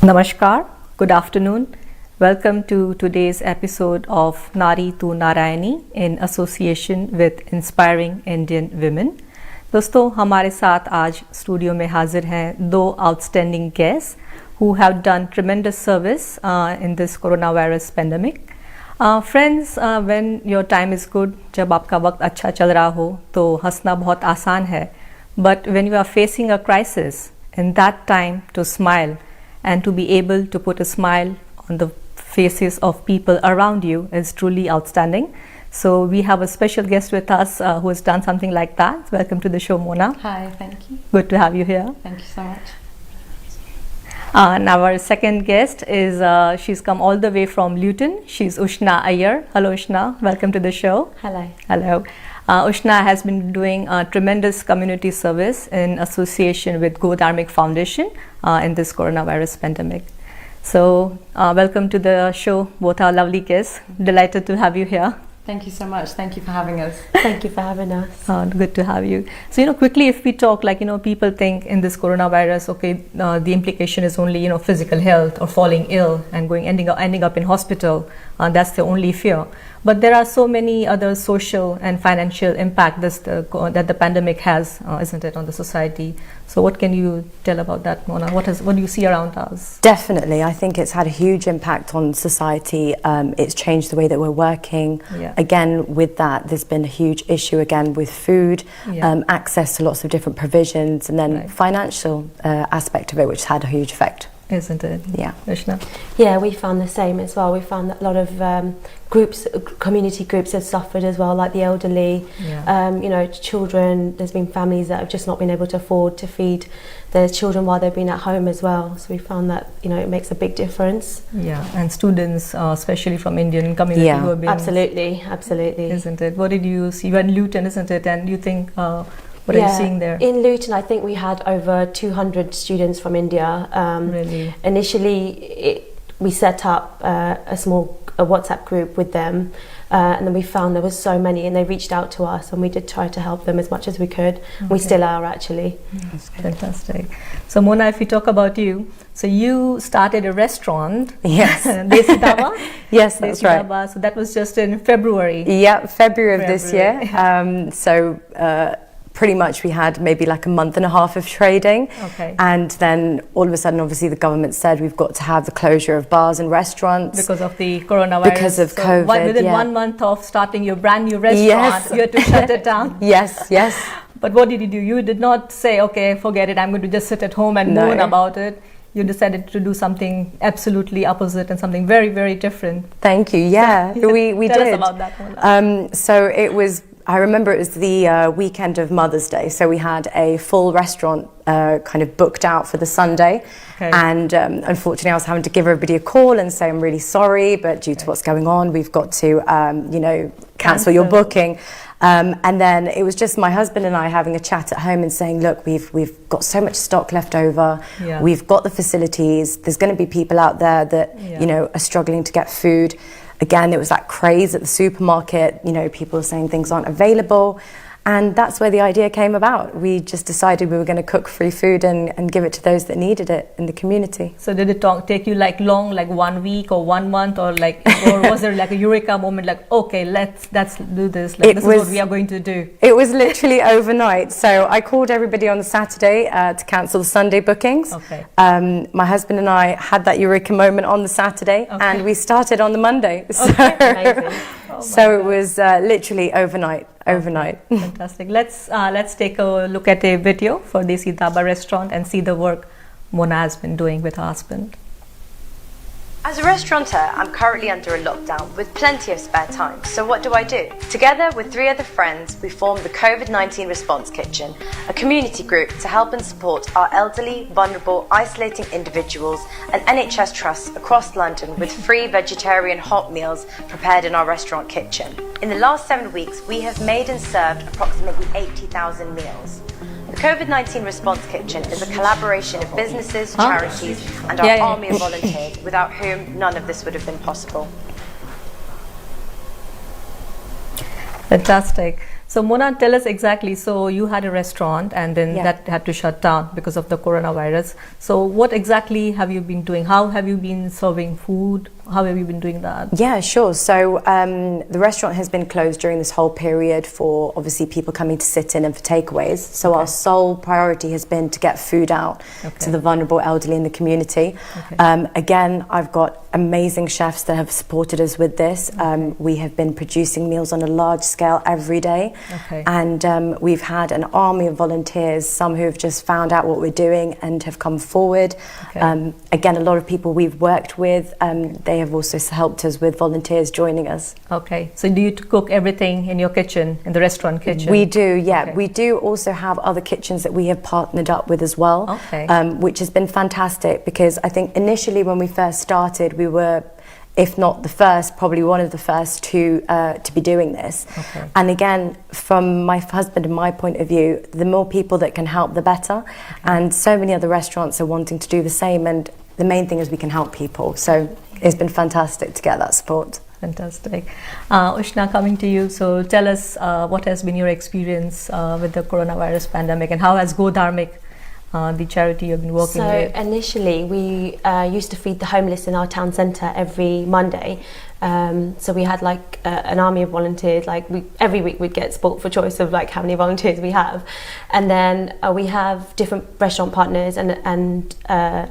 Namaskar, good afternoon. Welcome to today's episode of Nari Tu Narayani in association with Inspiring Indian Women. दोस्तों हमारे साथ आज studio में हाजिर हैं दो outstanding guests who have done tremendous service in this coronavirus pandemic. Friends, when your time is good, जब आपका वक्त अच्छा चल रहा हो तो हंसना बहुत आसान है. But when you are facing a crisis, in that time to smile and to be able to put a smile on the faces of people around you is truly outstanding. So we have a special guest with us who has done something like that. Welcome to the show, Mona. Hi, thank you. Good to have you here. Thank you so much. And our second guest is, she's come all the way from Luton. She's Ushna Iyer. Hello, Ushna. Welcome to the show. Hello. Hello. Ushna has been doing tremendous community service in association with Go Dharmic Foundation in this coronavirus pandemic. So, welcome to the show, both our lovely guests. Delighted to have you here. Thank you so much. Thank you for having us. Thank you for having us. Good to have you. So, quickly, if we talk, people think in this coronavirus, okay, the implication is only, physical health or falling ill and ending up in hospital. That's the only fear. But there are so many other social and financial impact that the pandemic has, isn't it, on the society? So what can you tell about that, Mona? What do you see around us? Definitely. I think it's had a huge impact on society. It's changed the way that we're working. Yeah. Again, with that, there's been a huge issue again with food, access to lots of different provisions, and then financial aspect of it, which had a huge effect. Isn't it? Yeah. Vishna? Yeah, we found the same as well. We found that a lot of community groups have suffered as well, like the elderly, children. There's been families that have just not been able to afford to feed their children while they've been at home as well. So we found that, it makes a big difference. Yeah, and students, especially from Indian community who have been... Absolutely. Isn't it? What did you see? You were in Luton, isn't it? And you think... what are you seeing there? In Luton, I think we had over 200 students from India. Really? Initially, we set up a small WhatsApp group with them, and then we found there was so many, and they reached out to us, and we did try to help them as much as we could. Okay. We still are, actually. That's fantastic. So, Mona, if we talk about you, so you started a restaurant. Yes. Desi Dhaba? Yes, that's Desi right. Dhaba. So that was just in February. Yeah, February of this year. Pretty much we had maybe like a month and a half of trading. Okay. And then all of a sudden, obviously, the government said we've got to have the closure of bars and restaurants. Because of the coronavirus. Because of COVID, within 1 month of starting your brand new restaurant, you had to shut it down. Yes. But what did you do? You did not say, okay, forget it, I'm going to just sit at home and moan about it. You decided to do something absolutely opposite and something very, very different. Thank you. Yeah, we Tell did. us about that one. So it was... I remember it was the weekend of Mother's Day, so we had a full restaurant kind of booked out for the Sunday. Okay. And unfortunately I was having to give everybody a call and say I'm really sorry, but due to what's going on, we've got to, cancel your booking. And then it was just my husband and I having a chat at home and saying, look, we've got so much stock left over, we've got the facilities, there's going to be people out there that, are struggling to get food. Again, there was that craze at the supermarket, people were saying things aren't available. And that's where the idea came about. We just decided we were going to cook free food and give it to those that needed it in the community. So did it take you long, like 1 week or 1 month, or was there like a eureka moment, like, okay, let's do this, this is what we are going to do? It was literally overnight. So I called everybody on the Saturday to cancel the Sunday bookings. Okay. My husband and I had that eureka moment on the Saturday, and we started on the Monday. Okay. Amazing. So it was literally overnight. Fantastic. Let's take a look at a video for Desi Dhaba restaurant and see the work Mona has been doing with her husband. As a restaurateur, I'm currently under a lockdown with plenty of spare time, so what do I do? Together with 3 other friends, we formed the COVID-19 Response Kitchen, a community group to help and support our elderly, vulnerable, isolating individuals and NHS trusts across London with free vegetarian hot meals prepared in our restaurant kitchen. In the last 7 weeks, we have made and served approximately 80,000 meals. The COVID-19 Response Kitchen is a collaboration of businesses, charities and our army of volunteers, without whom none of this would have been possible. Fantastic. So Mona, tell us exactly. So you had a restaurant and then that had to shut down because of the coronavirus. So what exactly have you been doing? How have you been serving food? How have you been doing that? Yeah, sure. So the restaurant has been closed during this whole period for obviously people coming to sit in and for takeaways. So our sole priority has been to get food out to the vulnerable elderly in the community. Again, I've got amazing chefs that have supported us with this. We have been producing meals on a large scale every day. And we've had an army of volunteers, some who have just found out what we're doing and have come forward. Again, a lot of people we've worked with, they have also helped us with volunteers joining us. Okay, so do you cook everything in your kitchen, in the restaurant kitchen? We do, yeah. We do also have other kitchens that we have partnered up with as well, which has been fantastic, because I think initially when we first started, we were, if not the first, probably one of the first to be doing this. And again, from my husband and my point of view, the more people that can help, the better. And so many other restaurants are wanting to do the same, and the main thing is we can help people. So it's been fantastic to get that support. Fantastic. Ushna, coming to you. So tell us what has been your experience with the coronavirus pandemic, and how has Go Dharmic, the charity you've been working with? So initially we used to feed the homeless in our town centre every Monday. So we had like an army of volunteers. Like every week we'd get sport for choice of like how many volunteers we have, and then we have different restaurant partners and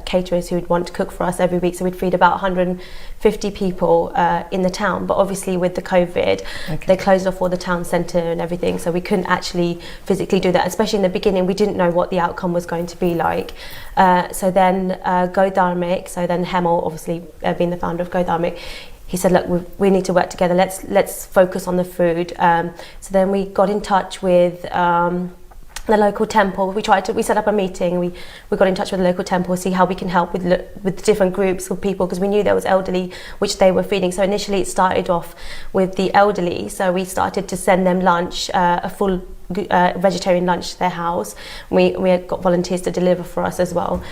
caterers who would want to cook for us every week. So we'd feed about 150 people in the town. But obviously with the COVID, they closed off all the town centre and everything, so we couldn't actually physically do that. Especially in the beginning, we didn't know what the outcome was going to be like. So then Go Dharmic, so then Hemal, obviously being the founder of Go Dharmic, he said, look, we need to work together. Let's focus on the food. So then we got in touch with the local temple. We set up a meeting. We got in touch with the local temple, see how we can help with different groups of people, because we knew there was elderly which they were feeding. So initially it started off with the elderly. So we started to send them lunch, a full vegetarian lunch to their house. We had got volunteers to deliver for us as well.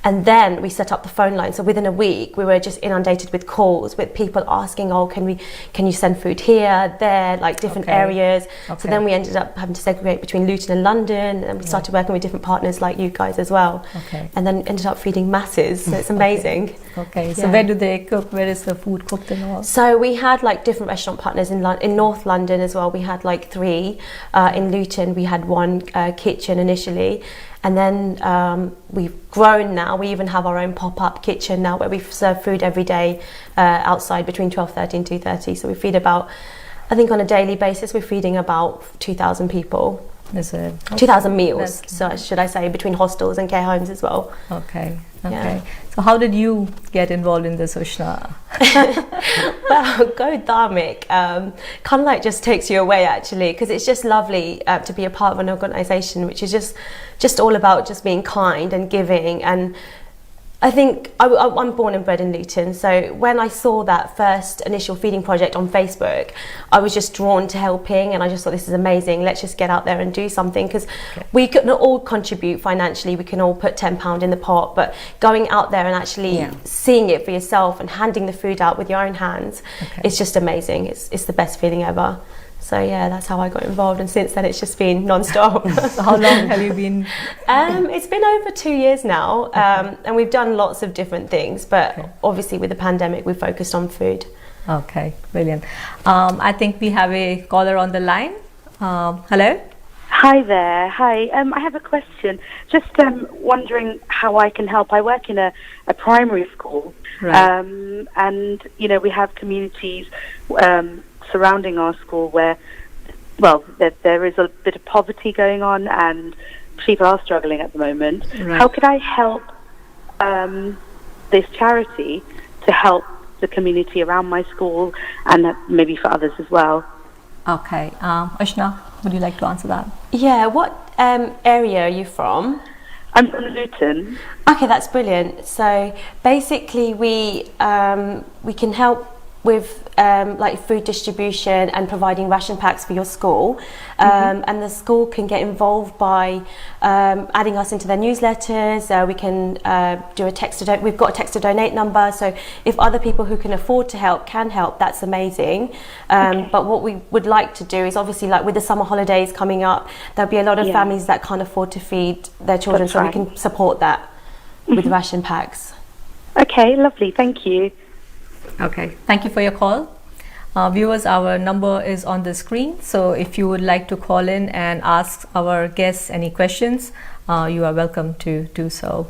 And then we set up the phone line. So within a week, we were just inundated with calls with people asking, oh, can you send food here, there, like different areas. So then we ended up having to segregate between Luton and London, and we started working with different partners like you guys as well. And then ended up feeding masses. So it's amazing. So where do they cook? Where is the food cooked and all? So we had like different restaurant partners in North London as well. We had like 3. In Luton, we had 1 kitchen initially. And then we've grown now. We even have our own pop-up kitchen now where we serve food every day outside between 12:30 and 2:30. So we feed about, I think on a daily basis, we're feeding about 2,000 people. Is it? 2,000 meals, so should I say, between hostels and care homes as well. Yeah. So how did you get involved in this, Ushna? Well, Go Dharmic kind of like just takes you away actually, because it's just lovely to be a part of an organisation which is just all about just being kind and giving. And I think I'm born and bred in Luton, so when I saw that first initial feeding project on Facebook, I was just drawn to helping, and I just thought, this is amazing, let's just get out there and do something, because we can all contribute financially, we can all put £10 in the pot, but going out there and actually seeing it for yourself and handing the food out with your own hands, it's just amazing. It's the best feeling ever. So yeah, that's how I got involved, and since then it's just been non-stop. So how long have you been? It's been over 2 years now, and we've done lots of different things, but obviously with the pandemic we focused on food. Okay, brilliant. I think we have a caller on the line. Hello? Hi there. Hi. I have a question. Just wondering how I can help. I work in a primary school, and we have communities surrounding our school where, well, there is a bit of poverty going on and people are struggling at the moment. How could I help this charity to help the community around my school and maybe for others as well? Okay. Ushna, would you like to answer that? Yeah, what area are you from? I'm from Luton. Okay, that's brilliant. So basically we can help with like food distribution and providing ration packs for your school, and the school can get involved by adding us into their newsletters. We can do a text to donate. We've got a text to donate number, so if other people who can afford to help can help, that's amazing. But what we would like to do is, obviously, like with the summer holidays coming up, there'll be a lot of families that can't afford to feed their children, That's so right. we can support that with ration packs. Okay, lovely. Thank you. Okay, thank you for your call. Viewers, our number is on the screen, so if you would like to call in and ask our guests any questions, you are welcome to do so.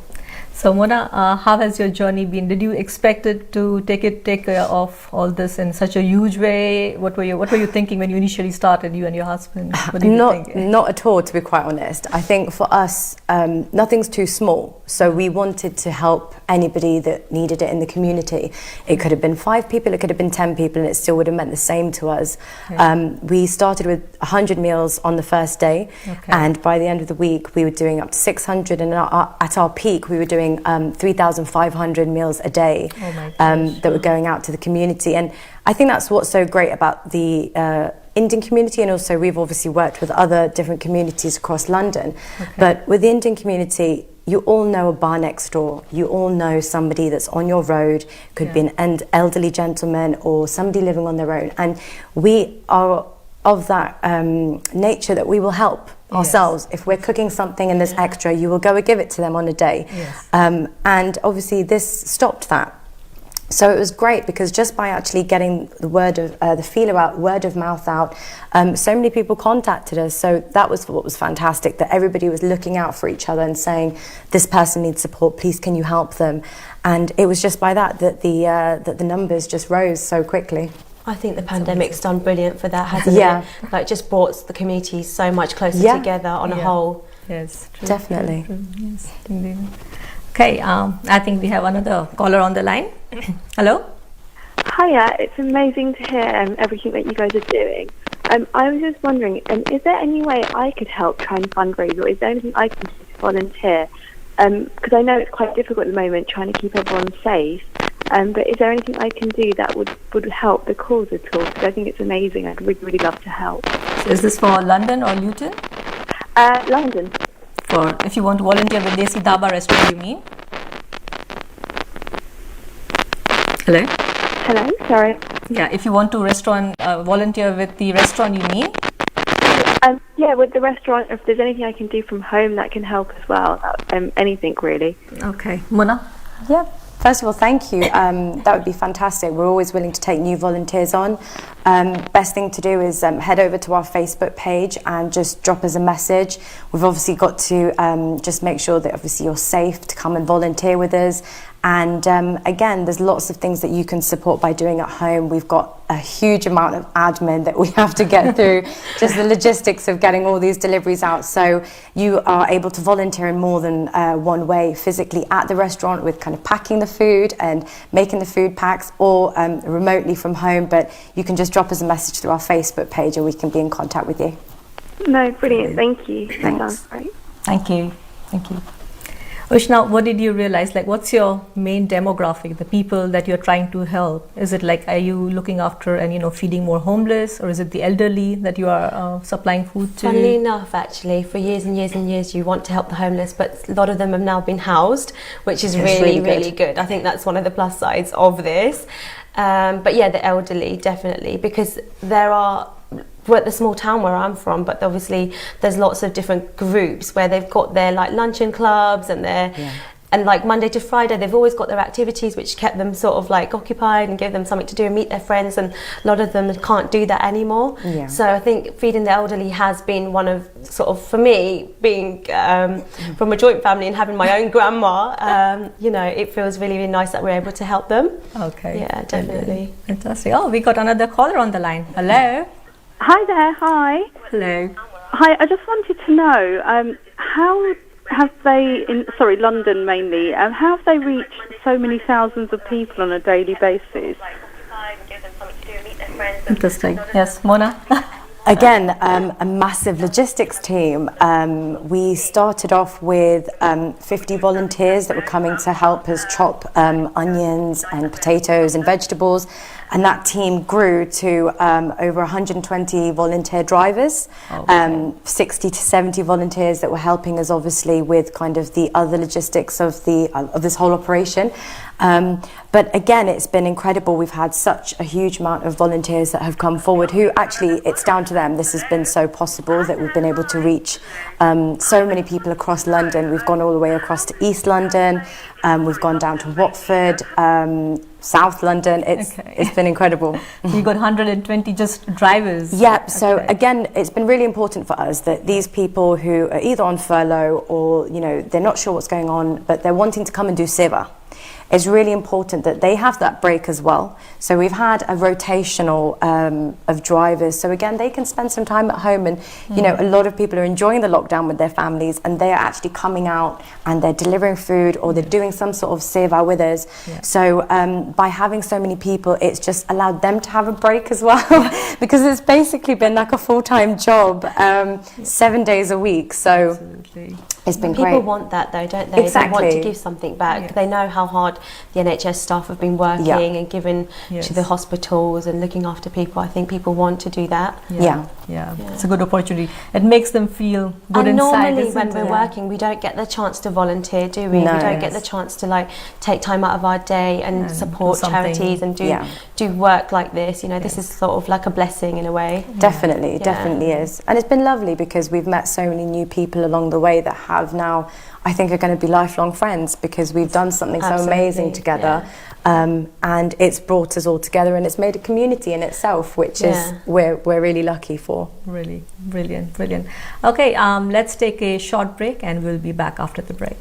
So Mona, how has your journey been? Did you expect it to take care of all this in such a huge way? What were you thinking when you initially started, you and your husband? What did you think? Not at all, to be quite honest. I think for us, nothing's too small. So we wanted to help anybody that needed it in the community. It could have been 5 people, it could have been 10 people, and it still would have meant the same to us. Okay. We started with 100 meals on the first day, and by the end of the week, we were doing up to 600, and at our peak, we were doing 3,500 meals a day that were going out to the community. And I think that's what's so great about the Indian community, and also we've obviously worked with other different communities across London. But with the Indian community, you all know a bar next door. You all know somebody that's on your road, could be an elderly gentleman or somebody living on their own. And we are of that nature that we will help ourselves. If we're cooking something and there's extra, you will go and give it to them on a day. And obviously this stopped that. So it was great, because just by actually getting the word of the feeler out, word of mouth out, so many people contacted us. So that was what was fantastic, that everybody was looking out for each other and saying, this person needs support, please can you help them? And it was just by that the numbers just rose so quickly. I think the pandemic's done brilliant for that, hasn't it? Like, just brought the community so much closer together on a whole. Yes, true, Definitely. true, true. Yes, indeed. Okay, I think we have another caller on the line. Hello? Hiya, it's amazing to hear everything that you guys are doing. I was just wondering, is there any way I could help try and fundraise, or is there anything I can do to volunteer? Because I know it's quite difficult at the moment trying to keep everyone safe, but is there anything I can do that would help the cause at all? Because I think it's amazing. I'd really, really love to help. So is this for London or Luton? London. For if you want to volunteer with Desi Dhaba restaurant, you mean? Hello? Hello, sorry. Yeah, if you want to volunteer with the restaurant, you mean? Yeah, with the restaurant, if there's anything I can do from home that can help as well, anything really. Okay. Mona? Yeah. First of all, thank you. That would be fantastic. We're always willing to take new volunteers on. Best thing to do is head over to our Facebook page and just drop us a message. We've obviously got to just make sure that obviously you're safe to come and volunteer with us. And again, there's lots of things that you can support by doing at home. We've got a huge amount of admin that we have to get through, just the logistics of getting all these deliveries out. So you are able to volunteer in more than one way, physically at the restaurant with kind of packing the food and making the food packs, or remotely from home. But you can just drop us a message through our Facebook page and we can be in contact with you. No, brilliant. Thank you. That Thanks. sounds great. Thank you. Thank you. Ushna, what did you realize? Like, what's your main demographic, the people that you're trying to help? Is it like, are you looking after and, feeding more homeless, or is it the elderly that you are supplying food to? Funnily enough, actually, for years and years and years, you want to help the homeless, but a lot of them have now been housed, which is really good. I think that's one of the plus sides of this. But yeah, the elderly, definitely, because we're at the small town where I'm from, but obviously there's lots of different groups where they've got their like luncheon clubs and and like Monday to Friday they've always got their activities which kept them sort of like occupied and give them something to do and meet their friends, and a lot of them can't do that anymore. So I think feeding the elderly has been one of, sort of, for me, being from a joint family and having my own grandma, it feels really, really nice that we're able to help them. Okay. Yeah, definitely. Fantastic. Oh, we got another caller on the line. Hello. Hi there. Hi. Hello. Hi. I just wanted to know how have they, London mainly, how have they reached so many thousands of people on a daily basis? Interesting. Yes, Mona. Again, a massive logistics team. We started off with 50 volunteers that were coming to help us chop onions and potatoes and vegetables. and that team grew to over 120 volunteer drivers, 60 to 70 volunteers that were helping us obviously with kind of the other logistics of this whole operation. But again, it's been incredible. We've had such a huge amount of volunteers that have come forward who actually, it's down to them. This has been so possible that we've been able to reach so many people across London. We've gone all the way across to East London. We've gone down to Watford, South London. It's been incredible. You got 120 just drivers. Yep. So again, it's been really important for us that these people who are either on furlough or, you know, they're not sure what's going on, but they're wanting to come and do seva. It's really important that they have that break as well. So we've had a rotational of drivers. So again, they can spend some time at home, and you know, a lot of people are enjoying the lockdown with their families, and they are actually coming out and they're delivering food or they're doing some sort of seva with us. So by having so many people, it's just allowed them to have a break as well, because it's basically been like a full-time job, 7 days a week. So it's been great. People want that though, don't they? Exactly. They want to give something back. They know how hard the NHS staff have been working and giving to the hospitals and looking after people. I think people want to do that. Yeah. It's a good opportunity. It makes them feel good and inside. Normally when we're working, we don't get the chance to volunteer, do we? No. We don't get the chance to like take time out of our day and support charities and do work like this. You know, this is sort of like a blessing in a way. Definitely is. And it's been lovely because we've met so many new people along the way that have now, I think, are going to be lifelong friends, because we've done something so amazing together, and it's brought us all together, and it's made a community in itself, which is we're really lucky for. Really brilliant. Okay, let's take a short break and we'll be back after the break.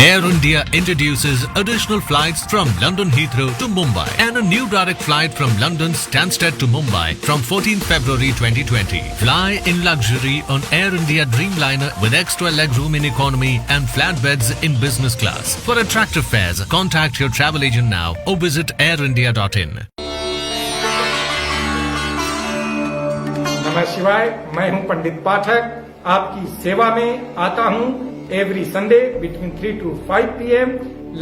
Air India introduces additional flights from London Heathrow to Mumbai and a new direct flight from London Stansted to Mumbai from 14th February 2020. Fly in luxury on Air India Dreamliner with extra legroom in economy and flatbeds in business class. For attractive fares, contact your travel agent now or visit airindia.in. नमः शिवाय, मैं हूं पंडित पाठक, आपकी सेवा में आता हूं every Sunday between 3 to 5 PM।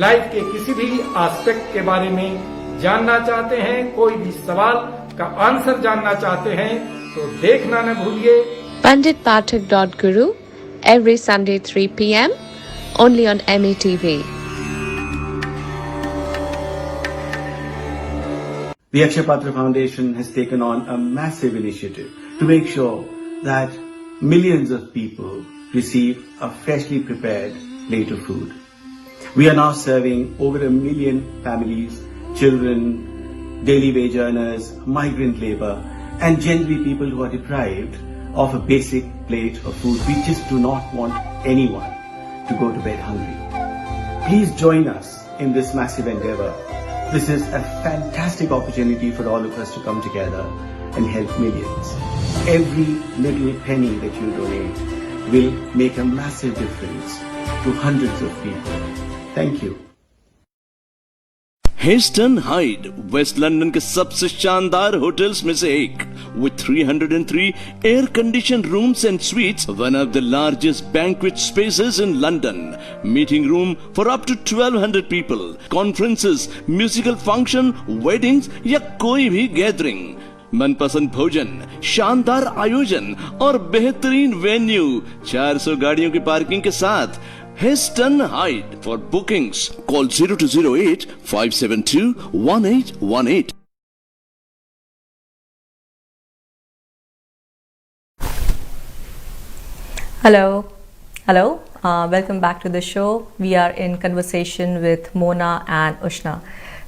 Life के किसी भी एस्पेक्ट के बारे में जानना चाहते हैं, कोई भी सवाल का आंसर जानना चाहते हैं, तो देखना न भूलिए panditpathak.guru every Sunday 3 PM only on METV. The Akshay Patra Foundation has taken on a massive initiative to make sure that millions of people receive a freshly prepared plate of food. We are now serving over 1 million families, children, daily wage earners, migrant labor, and generally people who are deprived of a basic plate of food. We just do not want anyone to go to bed hungry. Please join us in this massive endeavor. This is a fantastic opportunity for all of us to come together and help millions. Every little penny that you donate will make a massive difference to hundreds of people. Thank you. Heston Hyde West London के सबसे शानदार hotels में से एक, with 303 air conditioned rooms and suites, one of the largest banquet spaces in London, meeting room for up to 1200 people, conferences, musical function, weddings या कोई भी gathering, मनपसंद भोजन, शानदार आयोजन और बेहतरीन वेन्यू, 400 गाड़ियों की पार्किंग के साथ। Histon Hyde. For bookings, call 0208 572 1818. Hello. Welcome back to the show. We are in conversation with Mona and Ushna.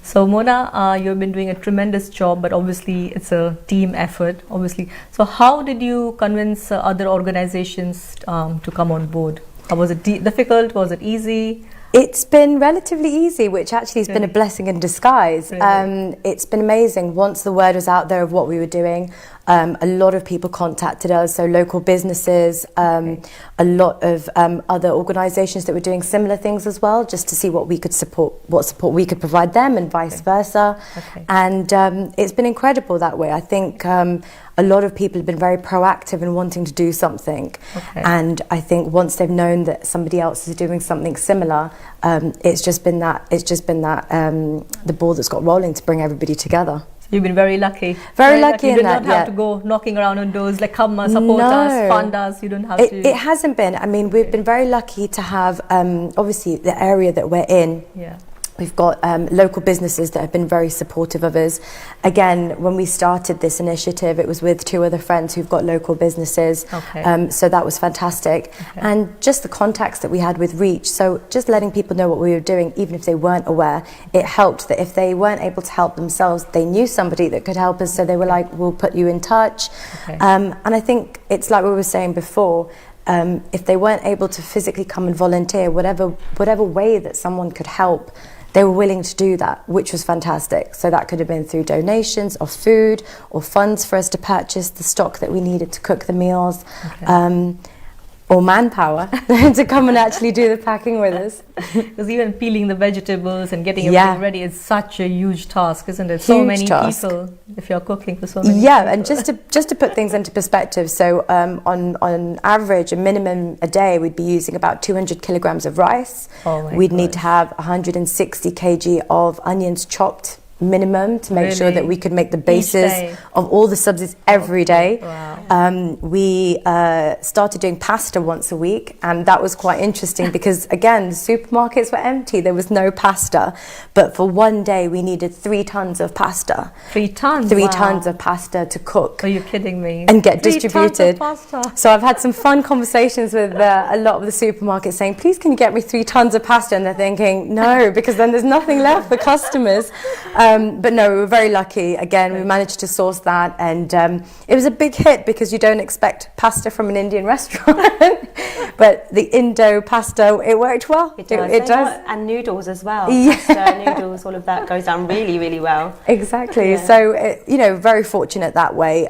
So Mona, you've been doing a tremendous job, but obviously it's a team effort, obviously. So how did you convince other organizations to come on board? Was it difficult? Was it easy? It's been relatively easy, which actually has been a blessing in disguise. Really? It's been amazing. Once the word was out there of what we were doing, a lot of people contacted us, so local businesses, a lot of other organisations that were doing similar things as well, just to see what we could support, what support we could provide them, and vice versa. And it's been incredible that way. I think a lot of people have been very proactive in wanting to do something, and I think once they've known that somebody else is doing something similar, it's just been that the ball that's got rolling to bring everybody together. You've been very lucky. Very lucky in that. You did not have yeah. to go knocking around on doors like, come support us, fund us. You don't have to. It hasn't been. I mean, we've been very lucky to have, obviously, the area that we're in. Yeah. We've got local businesses that have been very supportive of us. Again, when we started this initiative, it was with 2 other friends who've got local businesses. So that was fantastic. And just the contacts that we had with Reach, so just letting people know what we were doing, even if they weren't aware, it helped that if they weren't able to help themselves, they knew somebody that could help us. So they were like, we'll put you in touch. And I think it's like we were saying before, if they weren't able to physically come and volunteer, whatever way that someone could help, they were willing to do that, which was fantastic. So that could have been through donations of food or funds for us to purchase the stock that we needed to cook the meals, or manpower to come and actually do the packing with us. Because even peeling the vegetables and getting everything ready is such a huge task, isn't it? So many people, if you're cooking for so many people. And just to put things into perspective, so on average, a minimum a day, we'd be using about 200 kilograms of rice. We'd need to have 160 kg of onions chopped minimum to make sure that we could make the basis of all the subsies every day. We started doing pasta once a week, and that was quite interesting because again, the supermarkets were empty, there was no pasta, but for one day we needed 3 tons of pasta. 3 tons? 3 tons of pasta to cook. Are you kidding me? And get distributed. 3 tons of pasta. So I've had some fun conversations with a lot of the supermarkets saying, please can you get me 3 tons of pasta? And they're thinking, no, because then there's nothing left for customers. But no, we were very lucky. Again, we managed to source that, and it was a big hit because you don't expect pasta from an Indian restaurant. But the Indo pasta, it worked well. It does. And noodles as well. Pasta, noodles, all of that goes down really, really well. Exactly. So, very fortunate that way.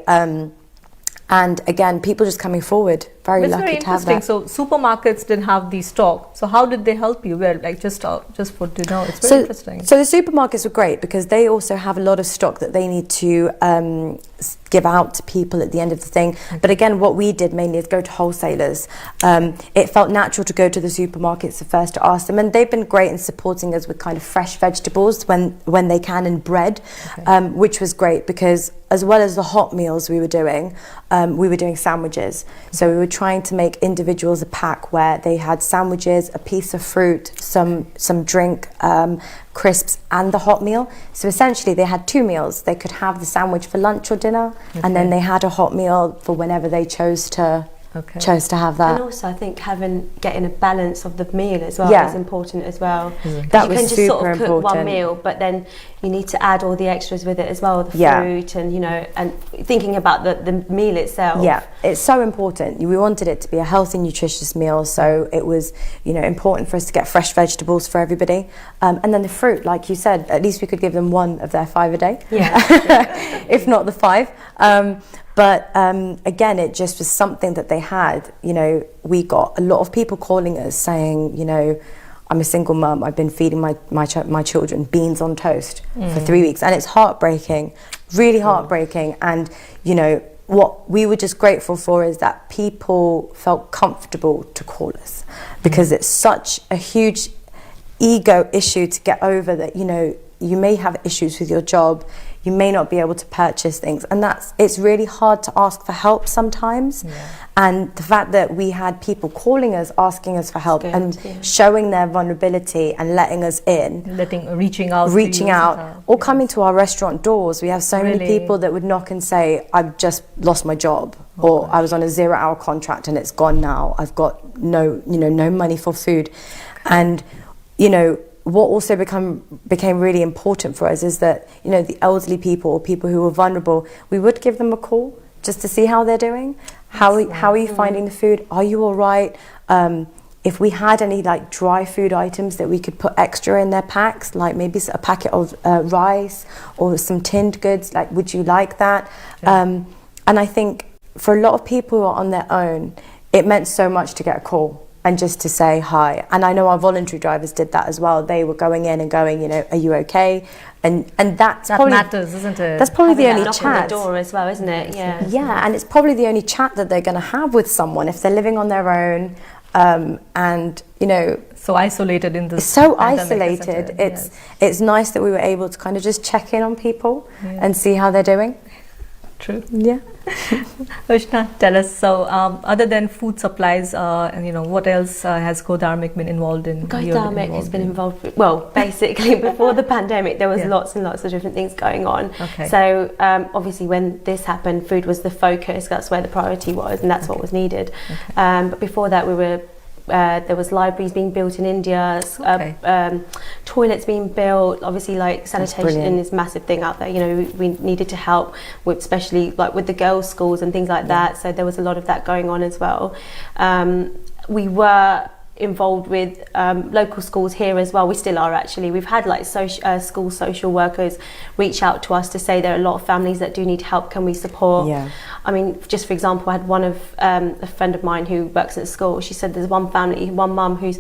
And again, people just coming forward, very lucky to have that. So supermarkets didn't have the stock. So how did they help you? Well, like just for to know, it's very interesting. So the supermarkets were great because they also have a lot of stock that they need to give out to people at the end of the thing. But again, what we did mainly is go to wholesalers. It felt natural to go to the supermarkets first to ask them, and they've been great in supporting us with kind of fresh vegetables when they can, and bread, which was great because as well as the hot meals we were doing sandwiches. So we were trying to make individuals a pack where they had sandwiches, a piece of fruit, some drink, crisps, and the hot meal. So essentially they had 2 meals. They could have the sandwich for lunch or dinner, and then they had a hot meal for whenever they chose to have that. And also I think getting a balance of the meal as well is important as well. That was super important. You can just sort of cook one meal, but then you need to add all the extras with it as well, the fruit and and thinking about the meal itself. Yeah, it's so important. We wanted it to be a healthy, nutritious meal, so it was important for us to get fresh vegetables for everybody, and then the fruit, like you said, at least we could give them 1 of their 5 a day, if not the 5. But again, it just was something that they had. We got a lot of people calling us saying, I'm a single mum, I've been feeding my children beans on toast for 3 weeks, and it's heartbreaking, really heartbreaking. And what we were just grateful for is that people felt comfortable to call us, because it's such a huge ego issue to get over that, you may have issues with your job, you may not be able to purchase things, and it's really hard to ask for help sometimes. And the fact that we had people calling us, asking us for help, and showing their vulnerability and letting us in, reaching out, or coming to our restaurant doors. We have so many people that would knock and say, I've just lost my job, or I was on a 0-hour contract and it's gone now. I've got no money for food. And what also became really important for us is that the elderly people or people who were vulnerable, we would give them a call just to see how they're doing. How are you finding the food? Are you all right? If we had any like dry food items that we could put extra in their packs, like maybe a packet of rice or some tinned goods, like would you like that? And I think for a lot of people who are on their own, it meant so much to get a call and just to say hi. And I know our voluntary drivers did that as well. They were going in and going, are you okay? And that probably matters, isn't it? That's probably the only knock chat. on the door as well, isn't it? Yeah. Yeah, and it's probably the only chat that they're going to have with someone if they're living on their own. And so isolated in this. So pandemic, isolated. It's nice that we were able to kind of just check in on people and see how they're doing. True. Yeah. Ushna, tell us, so other than food supplies, what else has Godharmic been involved in? Godharmic has been involved with, well, basically before the pandemic there was lots and lots of different things going on. So obviously when this happened, food was the focus, that's where the priority was, and that's what was needed. But before that there was libraries being built in India, toilets being built. Obviously, like sanitation is a massive thing out there. We needed to help with, especially like with the girls' schools and things like that. So there was a lot of that going on as well. We were involved with local schools here as well. We still are actually. We've had like school social workers reach out to us to say there are a lot of families that do need help. Can we support? I mean, just for example, I had one of a friend of mine who works at school. She said there's one mum who's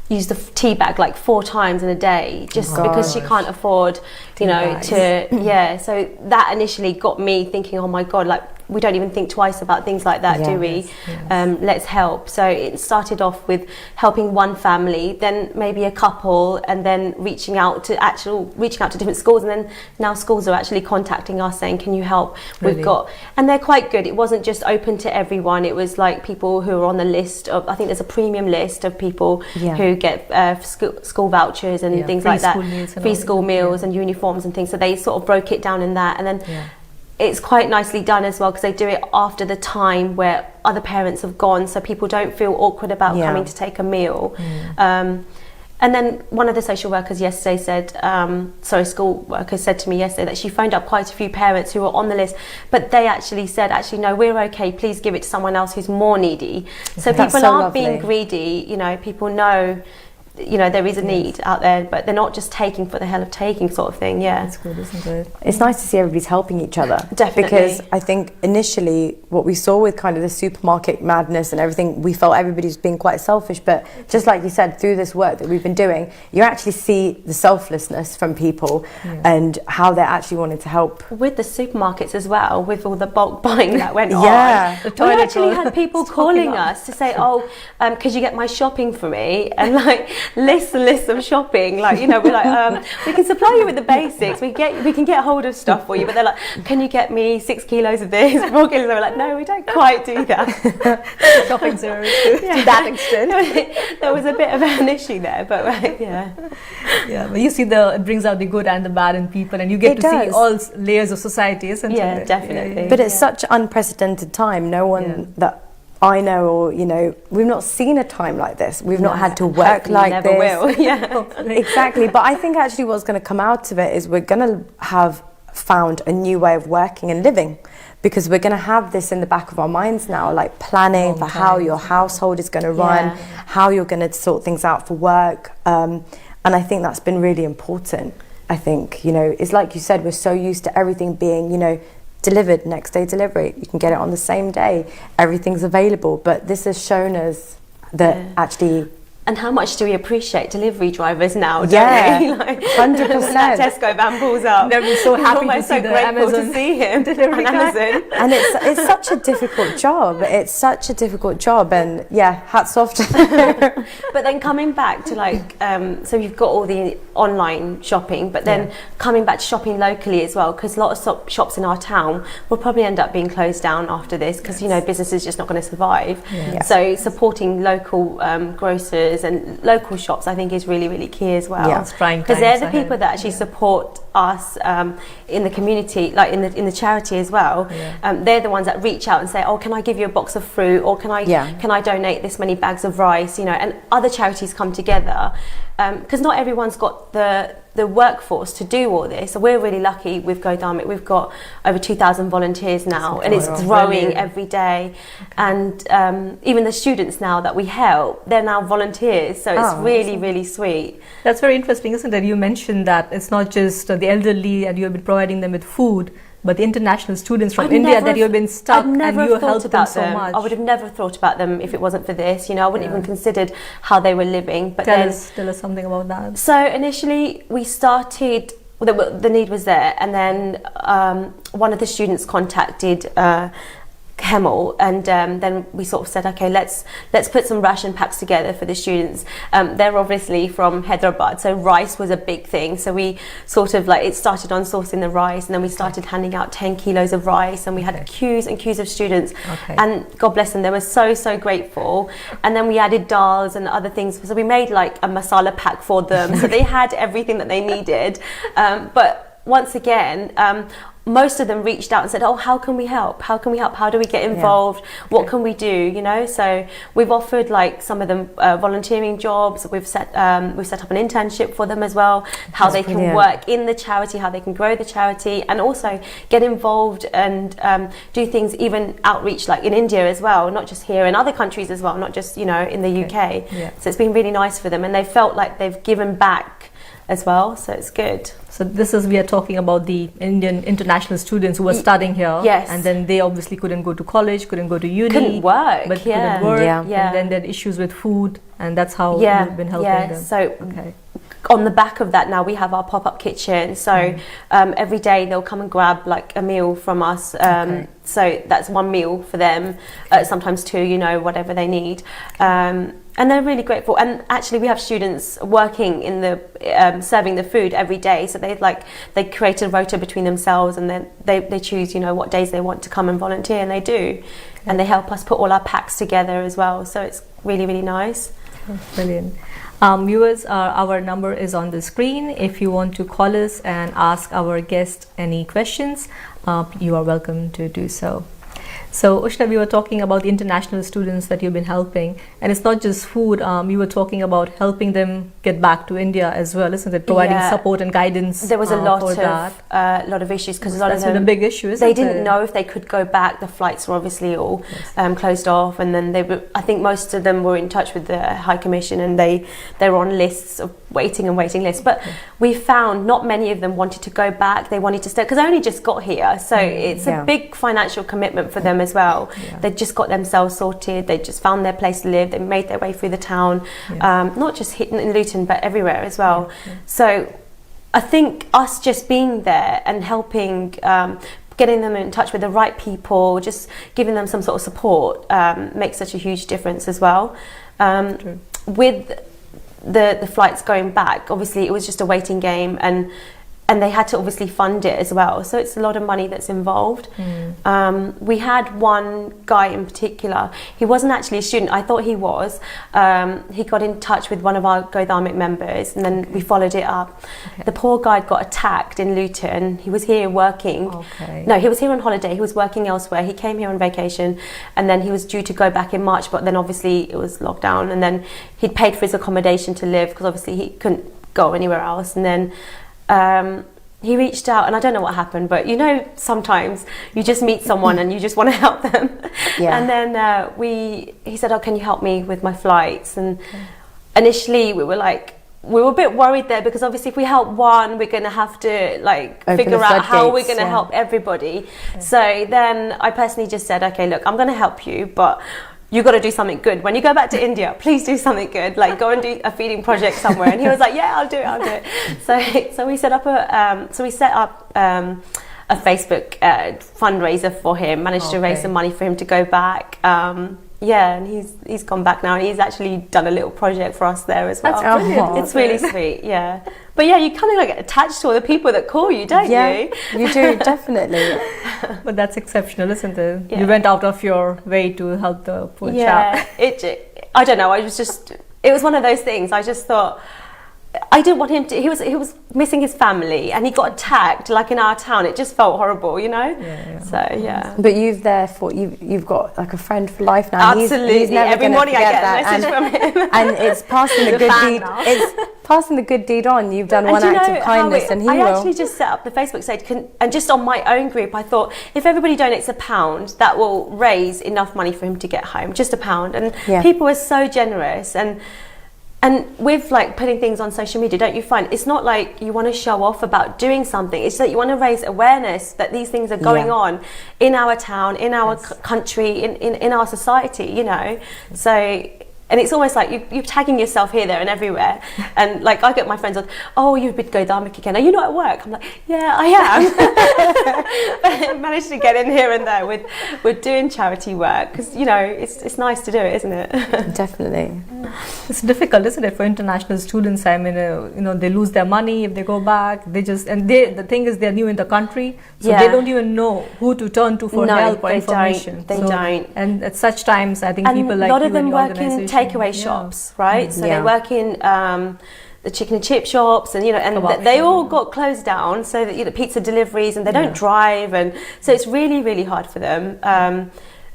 used the tea bag like 4 times in a day just because she can't afford, so that initially got me thinking, oh my God, like we don't even think twice about things like that, do we? Let's help. So it started off with helping one family, then maybe a couple, and then reaching out to different schools, and then now schools are actually contacting us saying, can you help? We've got, and they're quite good. It wasn't just open to everyone. It was like people who are on the list of, I think there's a premium list of people who get school vouchers and things like that, free school meals and uniforms and things. So they sort of broke it down in that, and then it's quite nicely done as well because they do it after the time where other parents have gone, so people don't feel awkward about coming to take a meal. And then one of the social workers yesterday said, school workers said to me yesterday that she phoned up quite a few parents who were on the list, but they actually said, no, we're okay, please give it to someone else who's more needy. So people aren't being greedy, people know there is a need out there, but they're not just taking for the hell of taking sort of thing. That's good, isn't it? It's nice to see everybody's helping each other. Definitely. Because I think initially what we saw with kind of the supermarket madness and everything, we felt everybody's being quite selfish, but just like you said, through this work that we've been doing, you actually see the selflessness from people and how they're actually wanting to help. With the supermarkets as well, with all the bulk buying that went on. We actually had people calling us to say, could you get my shopping for me? And like, lists of shopping, like we're like we can supply you with the basics, we can get hold of stuff for you, but they're like, can you get me 6 kilos of this, 4 kilos? They were like, no, we don't quite do that. Shopping service to that extent. There was a bit of an issue there, but but you see it brings out the good and the bad in people, and you get to see all layers of society, isn't it? Yeah, definitely. But it's such an unprecedented time. No one that I know, or we've not seen a time like this. We've not had to work like this. Never will. Exactly. But I think actually what's going to come out of it is we're going to have found a new way of working and living, because we're going to have this in the back of our minds now, like planning for how your household is going to run, how you're going to sort things out for work. And I think that's been really important. I think, it's like you said, we're so used to everything being, delivered, next day delivery. You can get it on the same day. Everything's available. But this has shown us that actually And how much do we appreciate delivery drivers now, don't Yeah, we? Like, 100%. when that Tesco van pulls up. They'll be so happy to We're see so the grateful Amazon to see him delivery on guy. Amazon. And it's such a difficult job. It's such a difficult job, and yeah, hats off to them. But then coming back to like, so you've got all the online shopping, but then coming back to shopping locally as well, because a lot of shops in our town will probably end up being closed down after this, because you know business is just not going to survive. So supporting local grocers and local shops, I think, is really, really key as well. Yeah, it's trying because they're the times people that actually support us in the community, like in the charity as well. They're the ones that reach out and say, oh, can I give you a box of fruit, or can I donate this many bags of rice, you know, and other charities come together, because not everyone's got the workforce to do all this. So we're really lucky with GoDarmit. We've got over 2,000 volunteers now, and it's growing every day. And even the students now that we help, they're now volunteers. So it's really, really sweet. That's very interesting, isn't it? You mentioned that it's not just the elderly and you've been providing them with food, but the international students from India that you've been stuck and you helped them so much. I would have never thought about them if it wasn't for this. You know, I wouldn't even considered how they were living. But tell us something about that. So initially we started, the need was there, and then one of the students contacted Hemel, and then we sort of said, okay, let's put some ration packs together for the students. They're obviously from Hyderabad, so rice was a big thing. So we sort of it started on sourcing the rice, and then we started handing out 10 kilos of rice, and we had queues and queues of students. And God bless them, they were so grateful. And then we added dals and other things. So we made like a masala pack for them, so they had everything that they needed. But once again, most of them reached out and said, oh, how can we help? How can we help? How do we get involved? What can we do? You know, so we've offered like some of them volunteering jobs. We've set up an internship for them as well, how they can work in the charity, how they can grow the charity, and also get involved and do things, even outreach like in India as well, not just here, in other countries as well, not just, you know, in the UK. So it's been really nice for them, and they felt like they've given back as well, so it's good. So we are talking about the Indian international students who were studying here, and then they obviously couldn't go to college, couldn't go to uni, couldn't work, couldn't work, and then they had issues with food, and that's how you've been helping them. So on the back of that, now we have our pop-up kitchen, so every day they'll come and grab like a meal from us, so that's one meal for them, sometimes two, you know, whatever they need. And they're really grateful. And actually, we have students working in the serving the food every day. So they create a rota between themselves, and then they choose, you know, what days they want to come and volunteer, and they do. And they help us put all our packs together as well. So it's really, really nice. Brilliant. Viewers, our number is on the screen. If you want to call us and ask our guest any questions, you are welcome to do so. So Ushna, we were talking about the international students that you've been helping, and it's not just food. You were talking about helping them get back to India as well, isn't it? Providing support and guidance. There was a lot of issues, because a lot of them, been a big issue, isn't they it? didn't know if they could go back. The flights were obviously all closed off, and then I think most of them were in touch with the High Commission, and they were on lists of waiting lists. But we found not many of them wanted to go back. They wanted to stay, because they only just got here, so it's a big financial commitment for them as well. They just got themselves sorted. They just found their place to live. They made their way through the town, not just in Luton, but everywhere as well. So I think us just being there and helping, getting them in touch with the right people, just giving them some sort of support, makes such a huge difference as well. With the flights going back, obviously it was just a waiting game, and they had to obviously fund it as well, so it's a lot of money that's involved. We had one guy in particular, he wasn't actually a student, I thought he was. He got in touch with one of our GoDarmit members, and then we followed it up. The poor guy got attacked in Luton. He was here working. No, he was here on holiday, he was working elsewhere. He came here on vacation, and then he was due to go back in March, but then obviously it was lockdown, and then he'd paid for his accommodation to live, because obviously he couldn't go anywhere else. And then he reached out, and I don't know what happened, but you know, sometimes you just meet someone and you just want to help them. And then he said, oh, can you help me with my flights? And initially we were a bit worried there, because obviously if we help one, we're going to have to figure out how we're going to help everybody. So then I personally just said, okay, look, I'm going to help you, but you got to do something good. When you go back to India, please do something good. Like go and do a feeding project somewhere. And he was like, yeah, I'll do it. So we set up a Facebook fundraiser for him. Managed to raise some money for him to go back. And he's gone back now, and he's actually done a little project for us there as well. That's brilliant. It's really sweet, yeah. But yeah, you kind of like get attached to all the people that call you, don't you? You do, definitely. But that's exceptional, isn't it? Yeah. You went out of your way to help the poor chap. I don't know. It was one of those things. I just thought, I didn't want him to. He was missing his family, and he got attacked like in our town. It just felt horrible, you know. But you've got like a friend for life now. Absolutely. He's never Every morning I get a message from him, and it's passing the good deed. It's passing the good deed on. You've done one act of kindness, and I actually just set up the Facebook page, and just on my own group, I thought if everybody donates £1, that will raise enough money for him to get home. Just £1, and people were so generous. And with like putting things on social media, don't you find it's not like you want to show off about doing something, it's that you want to raise awareness that these things are going on in our town, in our country, in our society, you know. So, and it's almost like you're tagging yourself here, there and everywhere. And like I get my friends on, oh, you've been Godamik again, are you not at work? I'm like, yeah, I am. But I managed to get in here and there with doing charity work, because you know it's nice to do it, isn't it? Definitely. It's difficult, isn't it, for international students? I mean, they lose their money if they go back. The thing is, they're new in the country, so they don't even know who to turn to for help or information. They don't. And at such times, I think people like a lot you of them and work in takeaway shops, right? So they work in the chicken and chip shops, and they all got closed down, so that pizza deliveries, and they don't drive, and so it's really, really hard for them.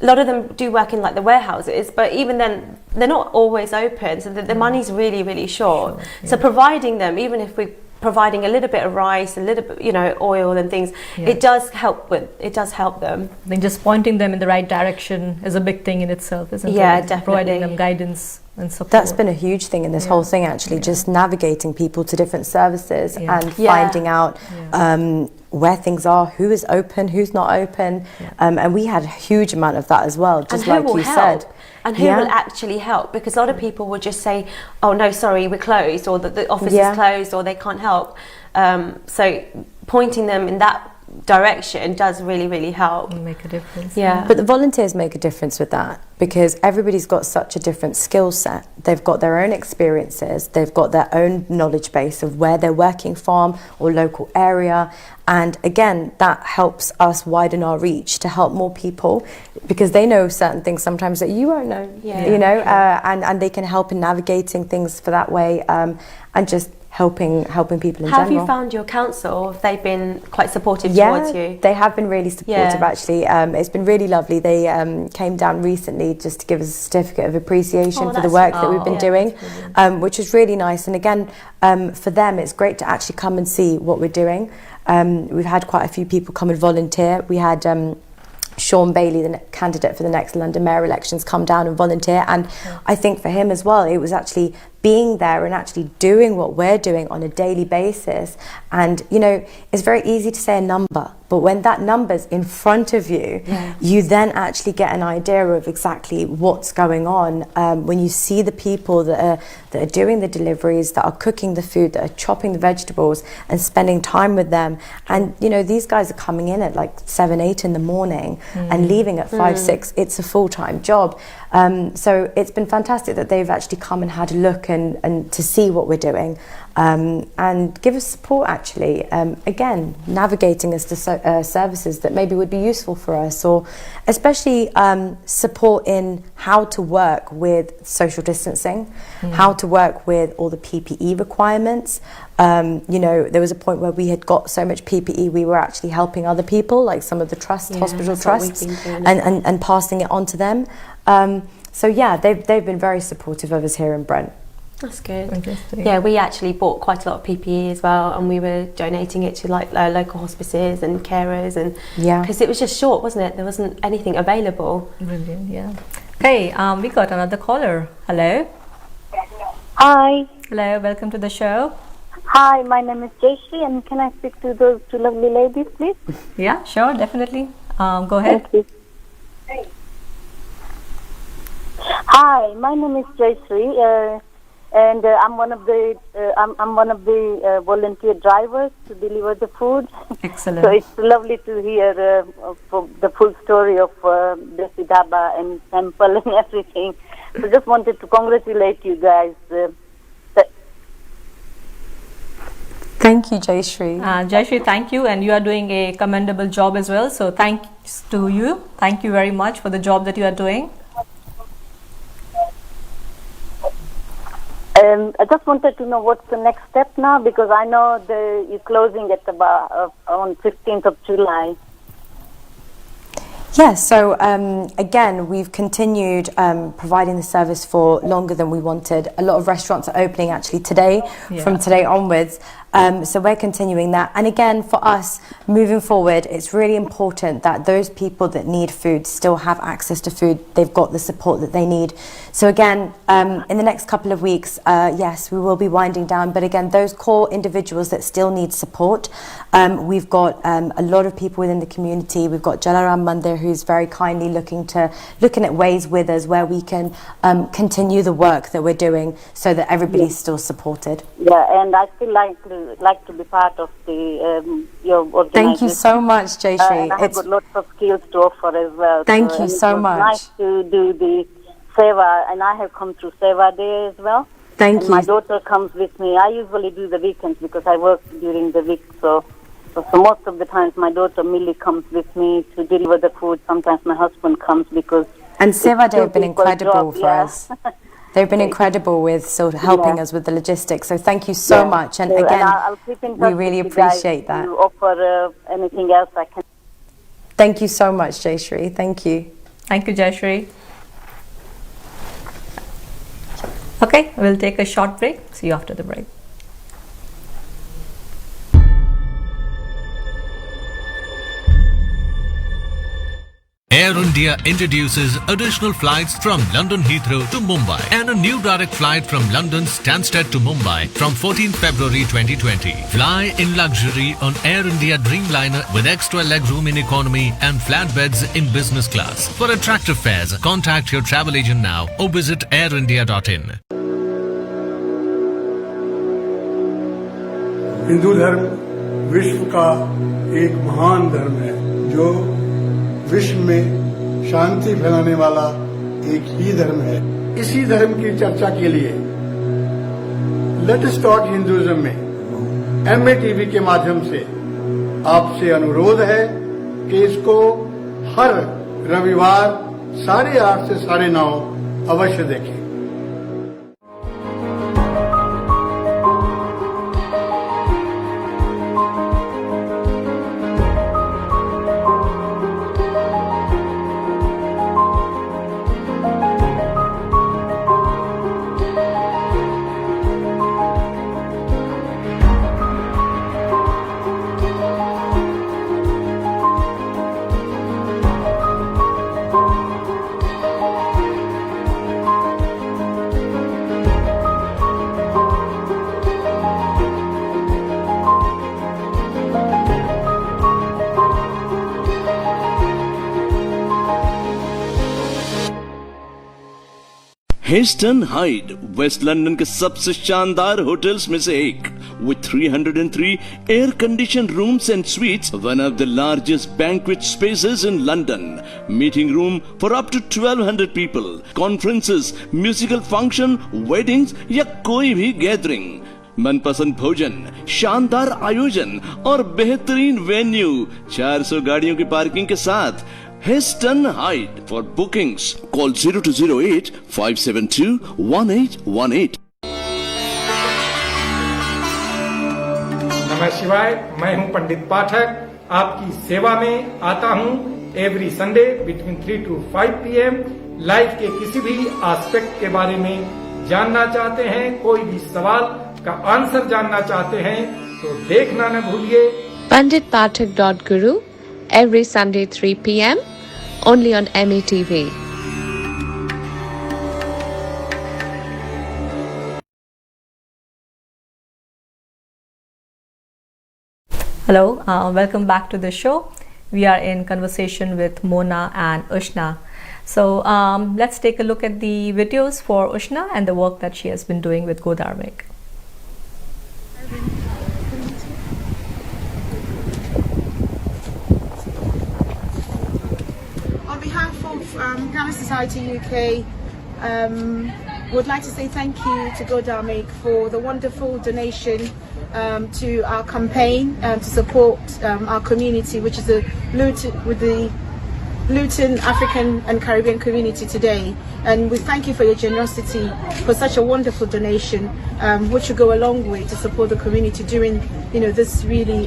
A lot of them do work in like the warehouses, but even then they're not always open, so the money's really, really short. So providing them, even if we're providing a little bit of rice, a little bit, oil and things, it does help them. Then just pointing them in the right direction is a big thing in itself, isn't it? Yeah, definitely. Providing them guidance and support. That's been a huge thing in this whole thing, actually, just navigating people to different services and finding out where things are, who is open, who's not open, and we had a huge amount of that as well, just like you said. And who will actually help? Because a lot of people would just say, oh no, sorry, we're closed, or the office is closed, or they can't help. So pointing them in that direction does really, really help. Make a difference. Yeah. But the volunteers make a difference with that, because everybody's got such a different skill set. They've got their own experiences, they've got their own knowledge base of where they're working from or local area. And again, that helps us widen our reach to help more people, because they know certain things sometimes that you won't know, and they can help in navigating things for that way, and just helping people in general. Have you found your council? Have they been quite supportive towards you? They have been really supportive, actually. It's been really lovely. They came down recently just to give us a certificate of appreciation for the work that we've been doing, which is really nice. And again, for them, it's great to actually come and see what we're doing. We've had quite a few people come and volunteer. We had Sean Bailey, the candidate for the next London Mayor elections, come down and volunteer, and I think for him as well, it was actually being there and actually doing what we're doing on a daily basis. And it's very easy to say a number, but when that number's in front of you, you then actually get an idea of exactly what's going on. When you see the people that are doing the deliveries, that are cooking the food, that are chopping the vegetables and spending time with them, and these guys are coming in at like 7, 8 in the morning and leaving at 5, 6. It's a full-time job. So it's been fantastic that they've actually come and had a look and to see what we're doing, and give us support, actually. Again, navigating us to services that maybe would be useful for us, or especially support in how to work with social distancing, how to work with all the PPE requirements. There was a point where we had got so much PPE, we were actually helping other people, like some of the trusts, hospital trusts, and passing it on to them. They've been very supportive of us here in Brent. That's good. Interesting. Yeah, we actually bought quite a lot of PPE as well, and we were donating it to like local hospices and carers, and because it was just short, wasn't it? There wasn't anything available. Brilliant. Yeah. Okay, we got another caller. Hello. Hi. Hello. Welcome to the show. Hi, my name is Jayashree, and can I speak to those two lovely ladies, please? Yeah, sure, definitely. Go ahead. Thank you. Hi, my name is Jayshree, and I'm one of the volunteer drivers to deliver the food. Excellent. So it's lovely to hear the full story of Desi Dhaba and temple and everything. So just wanted to congratulate you guys. Thank you, Jayshree. Jayshree, thank you, and you are doing a commendable job as well. So thanks to you. Thank you very much for the job that you are doing. I just wanted to know what's the next step now, because I know you're closing at about on 15th of July. Yeah, so again, we've continued providing the service for longer than we wanted. A lot of restaurants are opening actually today, from today onwards. So we're continuing that. And again, for us, moving forward, it's really important that those people that need food still have access to food. They've got the support that they need. So again, in the next couple of weeks, yes, we will be winding down. But again, those core individuals that still need support, we've got a lot of people within the community. We've got Jalaram Mandir, who's very kindly looking at ways with us where we can continue the work that we're doing so that everybody's still supported. Yeah, and I still like to be part of the your organization. Thank you so much, Jayshree. And I have got lots of skills to offer as well. Thank you so much. Nice to do the Seva, and I have come through Seva Day as well. Thank you. My daughter comes with me. I usually do the weekends because I work during the week, so most of the times my daughter Millie comes with me to deliver the food. Sometimes my husband comes because... And Seva Day have been incredible for us. They've been incredible with sort of helping us with the logistics. So thank you so much. And again, I'll keep in touch we really with you guys appreciate that. to offer anything else I can. Thank you so much, Jayshree. Thank you. Thank you, Jayshree. Okay, we'll take a short break. See you after the break. Air India introduces additional flights from London Heathrow to Mumbai and a new direct flight from London Stansted to Mumbai from 14th February 2020. Fly in luxury on Air India Dreamliner with extra legroom in economy and flatbeds in business class. For attractive fares, contact your travel agent now or visit airindia.in. Hindu धर्म विश्व का एक महान धर्म है जो विश्व में शांति फैलाने वाला एक ही धर्म है। इसी धर्म की चर्चा के लिए लेट्स टॉक हिंदुइज्म में MATV के माध्यम से आपसे अनुरोध है कि इसको हर रविवार 8:30 से 9:30 अवश्य देखें। हेस्टन हाइड वेस्ट लंदन के सबसे शानदार होटल्स में से एक with 303 air conditioned rooms and suites, one of the largest banquet spaces in London, meeting room for up to 1200 people, conferences, musical function, weddings या कोई भी गैदरिंग, मनपसंद भोजन, शानदार आयोजन और बेहतरीन वेन्यू, 400 गाड़ियों की पार्किंग के साथ Heston Hyde. For bookings, call 0208 572 1818. नमः शिवाय। मैं हूं पंडित पाठक, आपकी सेवा में आता हूं every Sunday between 3 to 5 PM। Life के किसी भी एस्पेक्ट के बारे में जानना चाहते हैं, कोई भी सवाल का आंसर जानना चाहते हैं तो देखना न भूलिए panditpathak.guru every Sunday 3 PM only on METV. Hello, welcome back to the show. We are in conversation with Mona and Ushna. So let's take a look at the videos for Ushna and the work that she has been doing with Go Dharmic. On behalf of Ghana Society UK, would like to say thank you to Go Dharmic for the wonderful donation to our campaign to support our community, which is with the Luton African and Caribbean community today. And we thank you for your generosity for such a wonderful donation, which will go a long way to support the community during, this really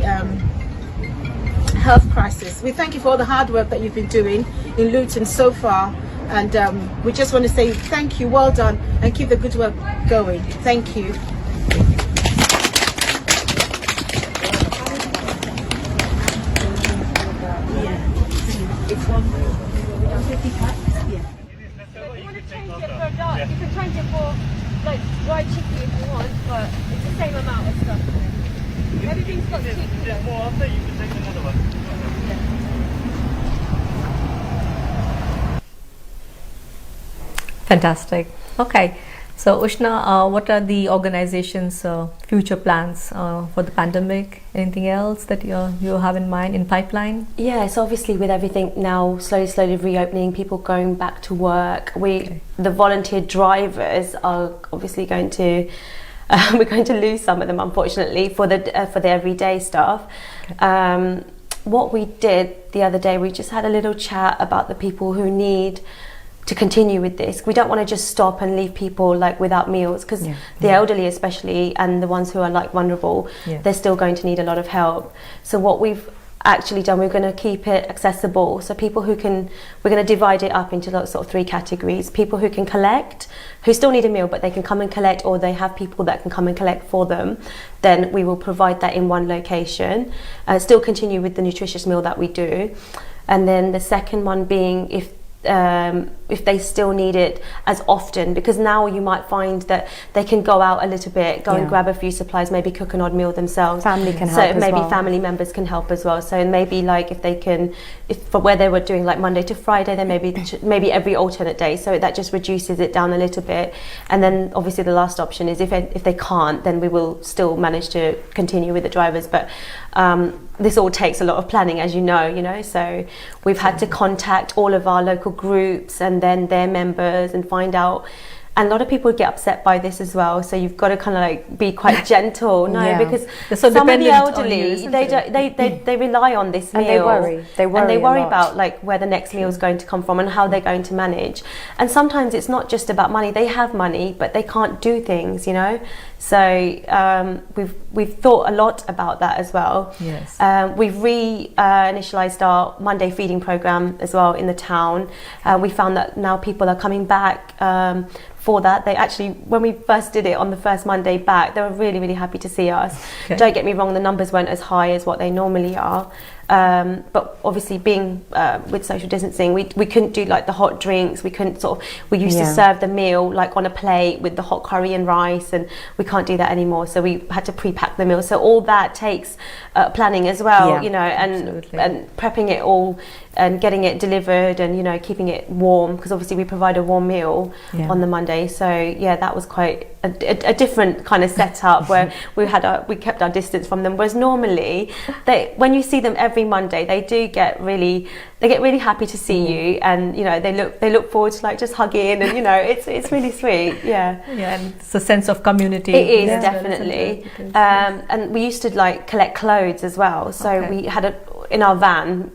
health crisis. We thank you for all the hard work that you've been doing in Luton so far, and we just want to say thank you, well done, and keep the good work going. Thank you. It's 150 packs. Yeah. You can change it for like white chicken if you want, but it's the same amount of stuff. Everything's got chicken. If there's more after, you can take another one. Fantastic. Okay. So Ushna, what are the organization's future plans for the pandemic? Anything else that you have in mind, in pipeline? Yes, obviously with everything now slowly reopening, people going back to work, the volunteer drivers are obviously going to we're going to lose some of them, unfortunately, for the everyday stuff. Okay. What we did the other day, we just had a little chat about the people who need to continue with this. We don't want to just stop and leave people like without meals, because the elderly especially, and the ones who are like vulnerable, they're still going to need a lot of help. So what we've actually done, we're going to keep it accessible. So people we're going to divide it up into like sort of 3 categories. People who can collect, who still need a meal, but they can come and collect, or they have people that can come and collect for them. Then we will provide that in one location. Still continue with the nutritious meal that we do. And then the second one being if they still need it as often, because now you might find that they can go out a little bit, and grab a few supplies, maybe cook an odd meal themselves. Family can help so as maybe well. Family members can help as well. So maybe like if for where they were doing like Monday to Friday, then maybe every alternate day. So that just reduces it down a little bit. And then obviously the last option is if they can't, then we will still manage to continue with the drivers. But this all takes a lot of planning, as you know. So we've had to contact all of our local groups and then their members and find out. And a lot of people get upset by this as well. So you've got to kind of like be quite gentle, because so some of the elderly, they rely on this meal, and they worry about like where the next meal is going to come from and how they're going to manage. And sometimes it's not just about money. They have money, but they can't do things, So we've thought a lot about that as well. Yes. We've initialized our Monday feeding program as well in the town. We found that now people are coming back for that. They actually, when we first did it on the first Monday back, they were really, really happy to see us. Okay. Don't get me wrong, the numbers weren't as high as what they normally are. But obviously being with social distancing, we couldn't do like the hot drinks. We used to serve the meal like on a plate with the hot curry and rice, and we can't do that anymore. So we had to pre-pack the meal. So all that takes planning as well, and prepping it all and getting it delivered and, keeping it warm, because obviously we provide a warm meal on the Monday. So that was quite a different kind of setup where we kept our distance from them. Whereas normally when you see them every Monday, they get really happy to see you, and they look forward to like just hugging, and it's really sweet. And it's a sense of community. It is definitely. And we used to like collect clothes as well. So we had in our van.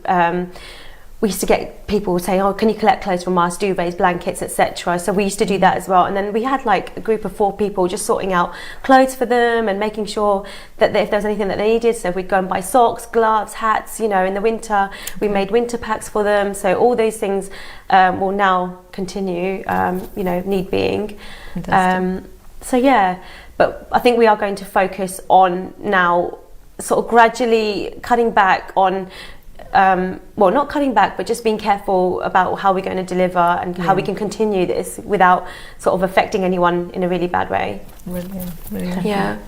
We used to get people saying, "Oh, can you collect clothes from us, duvets, blankets, etc." So we used to do that as well. And then we had like a group of 4 people just sorting out clothes for them and making sure that if there was anything that they needed, so we'd go and buy socks, gloves, hats. In the winter, we made winter packs for them. So all those things will now continue. Need being. But I think we are going to focus on now, sort of gradually cutting back on well, not cutting back, but just being careful about how we're going to deliver and how we can continue this without sort of affecting anyone in a really bad way. Brilliant. Yeah.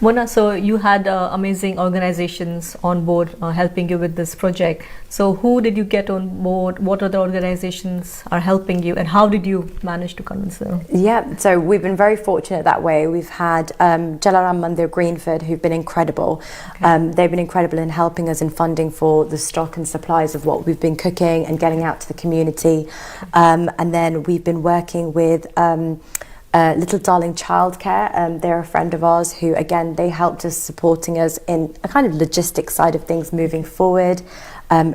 Mona, so you had amazing organizations on board helping you with this project. So who did you get on board? What other organizations are helping you, and how did you manage to convince them? Yeah, so we've been very fortunate that way. We've had Jalaram Mandir Greenford, who've been incredible. They've been incredible in helping us in funding for the stock and supplies of what we've been cooking and getting out to the community. And then we've been working with Little Darling Childcare. They're a friend of ours who, again, they helped us, supporting us in a kind of logistics side of things moving forward.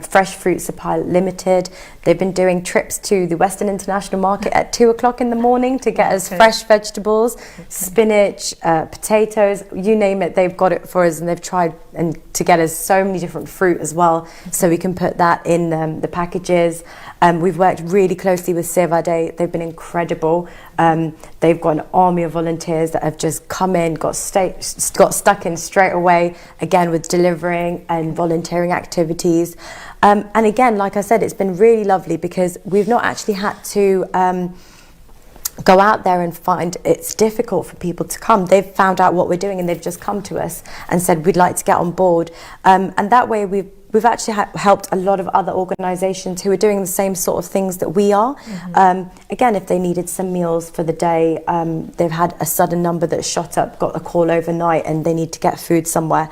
Fresh Fruit Supply Limited, they've been doing trips to the Western International Market at 2 o'clock in the morning to get us fresh vegetables, spinach, potatoes, you name it, they've got it for us, and they've tried and to get us so many different fruit as well, so we can put that in the packages. We've worked really closely with Seva Day. They've been incredible. They've got an army of volunteers that have just come in, got stuck in straight away, again with delivering and volunteering activities. And again, like I said, it's been really lovely because we've not actually had to go out there and find it's difficult for people to come. They've found out what we're doing and they've just come to us and said we'd like to get on board. And that way we've actually helped a lot of other organisations who are doing the same sort of things that we are. Again, if they needed some meals for the day, they've had a sudden number that shot up, got a call overnight, and they need to get food somewhere.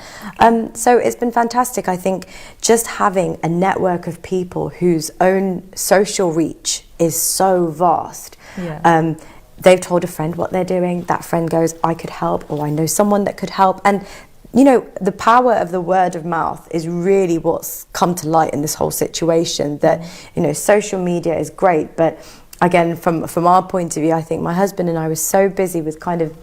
So it's been fantastic. I think just having a network of people whose own social reach is so vast. They've told a friend what they're doing. That friend goes, I could help, or I know someone that could help. And you know, the power of the word of mouth is really what's come to light in this whole situation. That, you know, social media is great, but again, from our point of view, I think my husband and I were so busy with kind of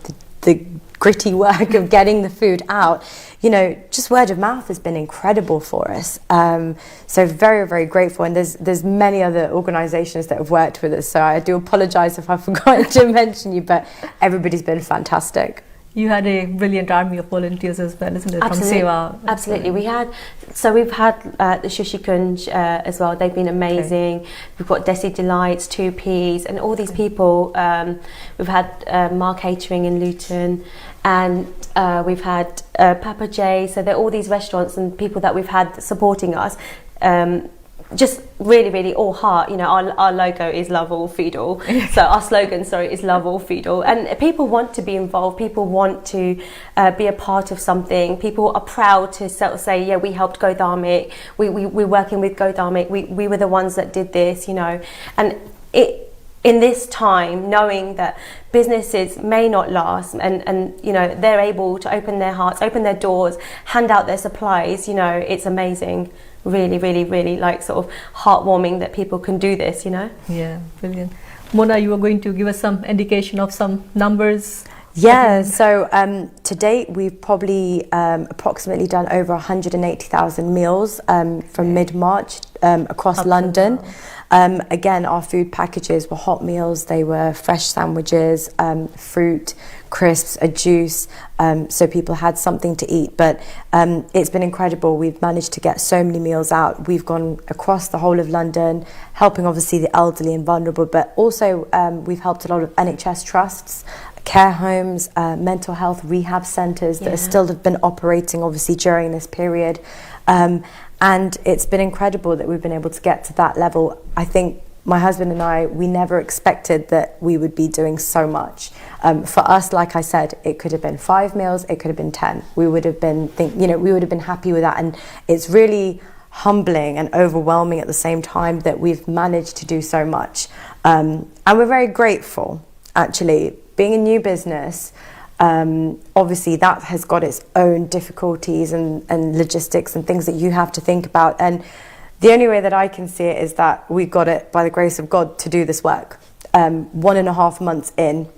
the gritty work of getting the food out. You know, just word of mouth has been incredible for us. So very, very grateful. And there's many other organisations that have worked with us. So I do apologise if I've forgotten to mention you, but everybody's been fantastic. You had a brilliant army of volunteers as well, isn't it? Absolutely. From Seva. Absolutely. We've had the Shushi Kunj as well. They've been amazing. We've got Desi Delights, 2Ps, and all these people. We've had Mark Catering in Luton, and we've had Papa J. So there are all these restaurants and people that we've had supporting us. Just really, really all heart. You know, our logo is love all, feed all. So our slogan, is love all, feed all. And people want to be involved. People want to be a part of something. People are proud to say, yeah, we helped Go Dharmic. We're working with Go Dharmic. We were the ones that did this, you know. And in this time, knowing that businesses may not last and you know, they're able to open their hearts, open their doors, hand out their supplies, you know, it's amazing. Really, really, really like sort of heartwarming that people can do this, you know? Yeah, brilliant. Mona, you were going to give us some indication of some numbers. Yeah, so to date we've probably approximately done over 180,000 meals from mid-March across London. Again, our food packages were hot meals, they were fresh sandwiches, fruit, crisps, a juice, so people had something to eat. But it's been incredible. We've managed to get so many meals out. We've gone across the whole of London, helping obviously the elderly and vulnerable, but also we've helped a lot of NHS trusts, care homes, mental health rehab centres that still have been operating obviously during this period. And it's been incredible that we've been able to get to that level. I think my husband and I, we never expected that we would be doing so much. For us, like I said, it could have been 5 meals, it could have been 10. We would have been, we would have been happy with that. And it's really humbling and overwhelming at the same time that we've managed to do so much. And we're very grateful, actually. Being a new business, obviously that has got its own difficulties and logistics and things that you have to think about. And the only way that I can see it is that we got it by the grace of God to do this work. 1.5 months in,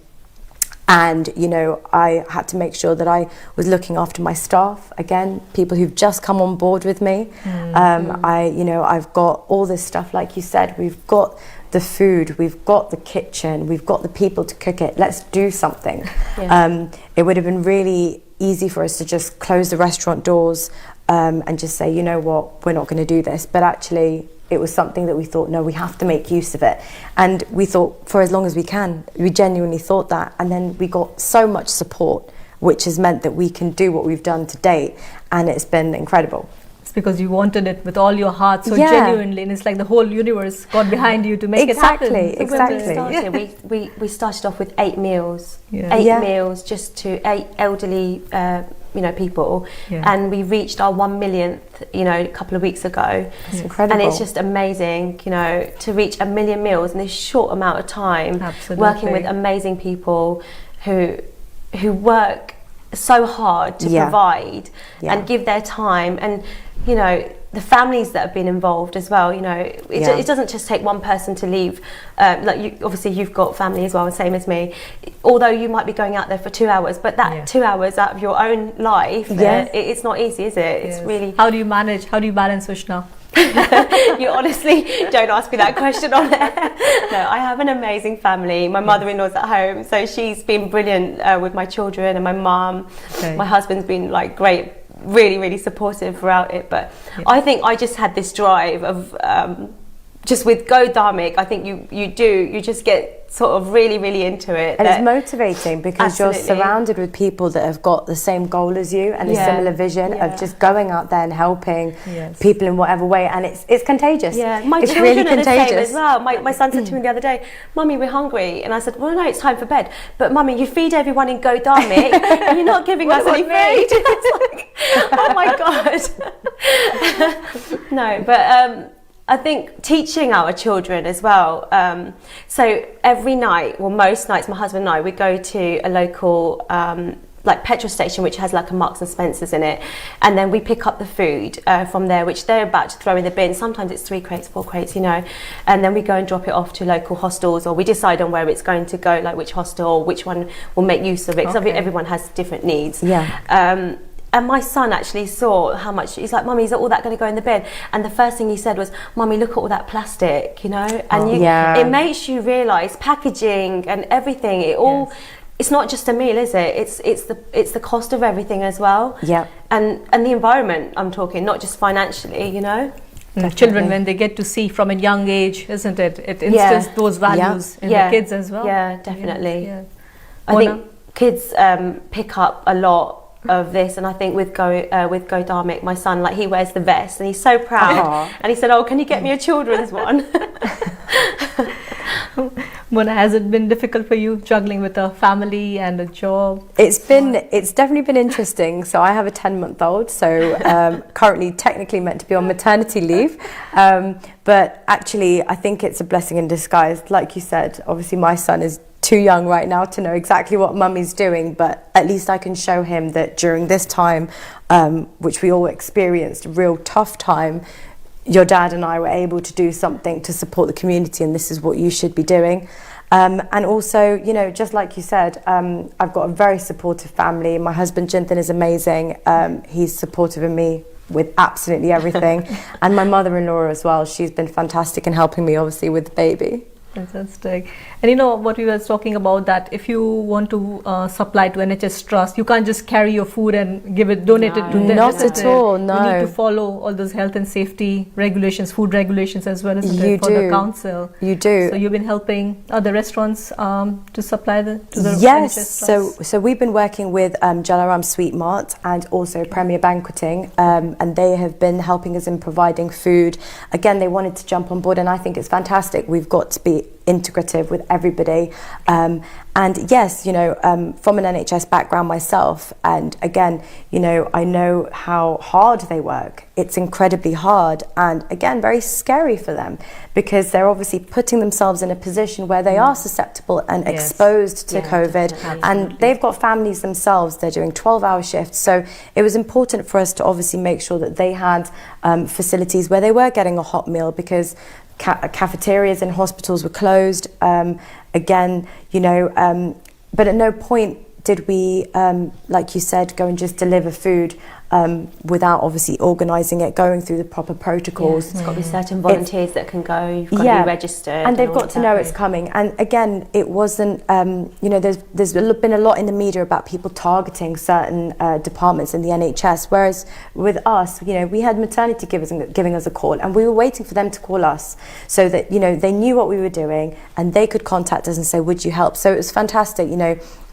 and you know, I had to make sure that I was looking after my staff, again, people who've just come on board with me. I've got all this stuff, like you said, we've got the food, we've got the kitchen, we've got the people to cook it, let's do something. It would have been really easy for us to just close the restaurant doors and just say, you know what, we're not going to do this. But actually, it was something that we thought, no, we have to make use of it. And we thought for as long as we can. We genuinely thought that. And then we got so much support, which has meant that we can do what we've done to date. And it's been incredible. It's because you wanted it with all your heart, so genuinely, and it's like the whole universe got behind you to make it happen. Exactly. We started off with 8 meals. Yeah. 8 meals just to 8 elderly people, and we reached our 1 millionth a couple of weeks ago. That's incredible. And it's just amazing to reach 1 million meals in this short amount of time. Absolutely. Working with amazing people who work so hard to provide and give their time, and the families that have been involved as well. It doesn't just take one person to leave. Obviously you've got family as well, same as me. Although you might be going out there for 2 hours, but that 2 hours out of your own life, it's not easy, is it? It's really. How do you manage? How do you balance, Vishna? You honestly don't ask me that question on there. No, I have an amazing family. My mother-in-law's at home, so she's been brilliant with my children, and my mum. My husband's been like great, really, really supportive throughout it. But I think I just had this drive of just with Go Dharmic. I think you just get sort of really, really into it. And it's motivating because you're surrounded with people that have got the same goal as you and a similar vision of just going out there and helping people in whatever way, and it's contagious. Yeah, my it's children really are the contagious. same as well. My son said to me the other day, "Mummy, we're hungry," and I said, "Well, no, it's time for bed." "But Mummy, you feed everyone in Go Dharmic and you're not giving us any food." It's like, oh my god. No, but I think teaching our children as well. So every night, well, most nights, my husband and I, we go to a local petrol station which has like a Marks and Spencer's in it, and then we pick up the food from there, which they're about to throw in the bin. Sometimes it's 3 crates, 4 crates, and then we go and drop it off to local hostels, or we decide on where it's going to go, like which hostel, which one will make use of it, because everyone has different needs. And my son actually saw how much, he's like, "Mummy, is all that going to go in the bin?" And the first thing he said was, "Mummy, look at all that plastic," and it makes you realise packaging and everything, it's not just a meal, is it? It's the cost of everything as well. And the environment, I'm talking, not just financially, Children, when they get to see from a young age, isn't it? It instills those values in the kids as well. Yeah, definitely. I think kids pick up a lot of this, and I think with Go Dharmic, my son, like, he wears the vest and he's so proud. And he said, "Oh, can you get me a children's one?" Mona, has it been difficult for you juggling with a family and a job? It's definitely been interesting. So I have a 10-month-old, so currently technically meant to be on maternity leave, but actually I think it's a blessing in disguise. Like you said, obviously my son is too young right now to know exactly what mummy's doing, but at least I can show him that during this time, which we all experienced, a real tough time, your dad and I were able to do something to support the community, and this is what you should be doing. And also, just like you said, I've got a very supportive family. My husband Jinthan is amazing. He's supportive of me with absolutely everything. And my mother-in-law as well. She's been fantastic in helping me, obviously, with the baby. Fantastic. And what we were talking about, that if you want to supply to NHS Trust, you can't just carry your food and donate it to them. Not at all, no. You need to follow all those health and safety regulations, food regulations as well, isn't it, for the council? You do. So you've been helping other restaurants to supply to the Yes, NHS Trust? so we've been working with Jalaram Sweet Mart and also Premier Banqueting, and they have been helping us in providing food. Again, they wanted to jump on board, and I think it's fantastic. We've got to be integrative with everybody, and yes, from an NHS background myself, and again, I know how hard they work. It's incredibly hard, and again, very scary for them, because they're obviously putting themselves in a position where they are susceptible and exposed to COVID, and they've got families themselves. They're doing 12-hour shifts, so it was important for us to obviously make sure that they had facilities where they were getting a hot meal, because cafeterias in hospitals were closed. But at no point did we, like you said, go and just deliver food without obviously organising it, going through the proper protocols. It's got to be certain volunteers that can go, you've got to be registered. And they've got to know it's coming. And again, it wasn't, there's been a lot in the media about people targeting certain departments in the NHS, whereas with us, we had maternity giving us a call, and we were waiting for them to call us so that, they knew what we were doing and they could contact us and say, would you help? So it was fantastic.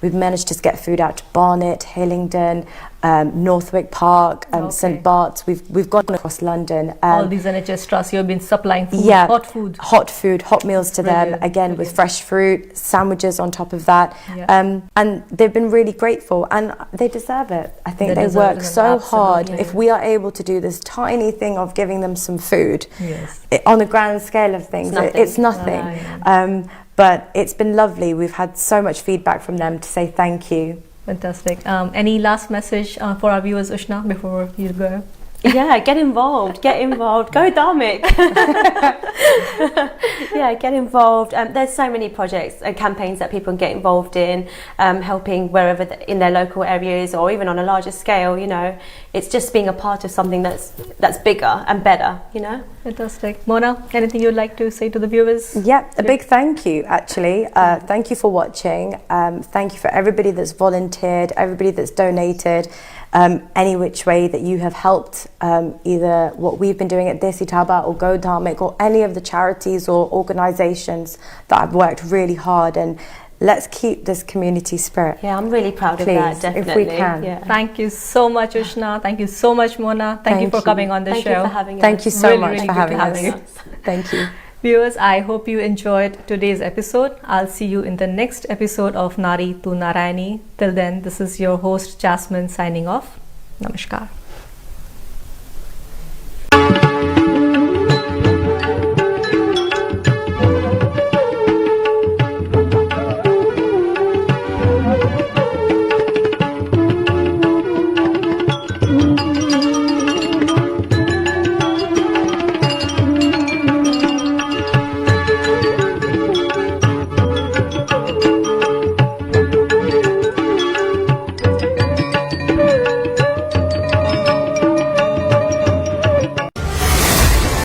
We've managed to get food out to Barnet, Hillingdon, Northwick Park, St Bart's. We've gone across London. All these NHS trusts, you've been supplying food, hot food, hot meals to them, again with fresh fruit, sandwiches on top of that. And they've been really grateful, and they deserve it. I think they work so hard. If we are able to do this tiny thing of giving them some food, on the grand scale of things, it's nothing. But it's been lovely. We've had so much feedback from them to say thank you. Fantastic. Any last message for our viewers, Ushna, before you go? Yeah, get involved. Go Dharmic. Yeah, get involved. There's so many projects and campaigns that people can get involved in, helping wherever in their local areas or even on a larger scale. It's just being a part of something that's bigger and better. Fantastic. Mona, anything you'd like to say to the viewers? A big thank you, actually. Thank you for watching. Thank you for everybody that's volunteered, everybody that's donated. Any which way that you have helped, either what we've been doing at Desi Taba or Go Dharmic or any of the charities or organisations that have worked really hard, and let's keep this community spirit. Yeah, I'm really proud of that, definitely. If we can. Yeah. Thank you so much, Ushna. Thank you so much, Mona. Thank you for coming on the show. Thank you for having us. Thank you so much for having us. Thank you. Viewers, I hope you enjoyed today's episode. I'll see you in the next episode of Nari Tu Narayani. Till then, this is your host Jasmine signing off. Namaskar.